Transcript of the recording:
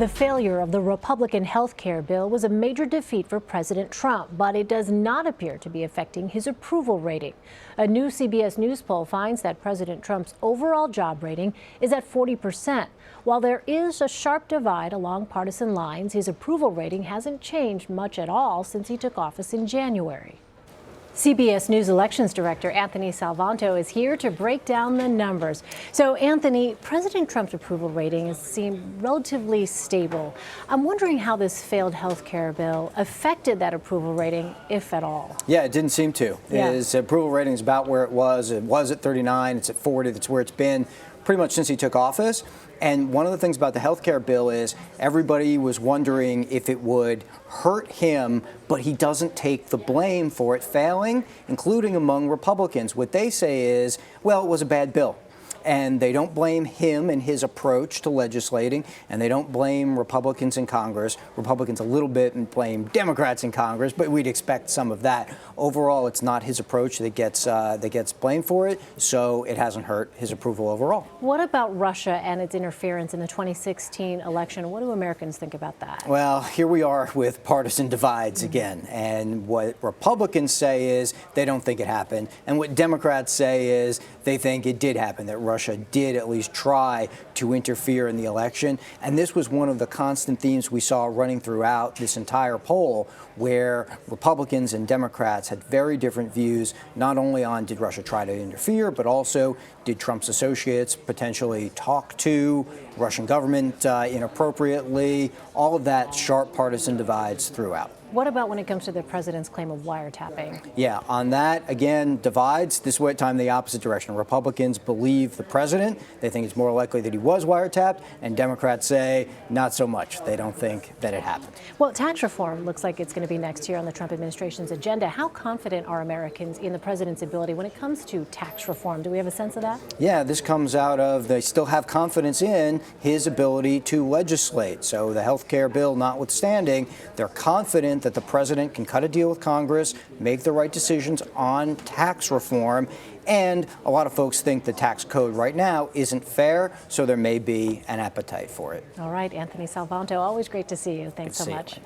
The failure of the Republican health care bill was a major defeat for President Trump, but it does not appear to be affecting his approval rating. A new CBS News poll finds that President Trump's overall job rating is at 40%. While there is a sharp divide along partisan lines, his approval rating hasn't changed much at all since he took office in January. CBS News elections director Anthony Salvanto is here to break down the numbers. So, Anthony, President Trump's approval rating has seemed relatively stable. I'm wondering how this failed health care bill affected that approval rating, if at all. Yeah, it didn't seem to. Yeah. His approval rating is about where it was. It was at 39. It's at 40. That's where it's been pretty much since he took office. And one of the things about the health care bill is everybody was wondering if it would hurt him, but he doesn't take the blame for it failing, including among Republicans. What they say is, well, it was a bad bill. And they don't blame him and his approach to legislating, and they don't blame Republicans in Congress. Republicans a little bit and blame Democrats in Congress, but we'd expect some of that. Overall, it's not his approach that gets blamed for it, so it hasn't hurt his approval overall. What about Russia and its interference in the 2016 election? What do Americans think about that? Well, here we are with partisan divides again, and what Republicans say is they don't think it happened, and what Democrats say is they think it did happen, that Russia did at least try to interfere in the election. And this was one of the constant themes we saw running throughout this entire poll, where Republicans and Democrats had very different views, not only on did Russia try to interfere, but also did Trump's associates potentially talk to Russian government inappropriately. All of that sharp partisan divides throughout. What about when it comes to the president's claim of wiretapping? Yeah, on that, again, divides. This time the opposite direction. Republicans believe the president. They think it's more likely that he was wiretapped, and Democrats say not so much. They don't think that it happened. Well, tax reform looks like it's going to be next year on the Trump administration's agenda. How confident are Americans in the president's ability when it comes to tax reform? Do we have a sense of that? Yeah, this comes out of they still have confidence in his ability to legislate. So the health care bill notwithstanding, they're confident that the president can cut a deal with Congress, make the right decisions on tax reform. And a lot of folks think the tax code right now isn't fair, so there may be an appetite for it. All right, Anthony Salvanto, always great to see you. Thanks so much.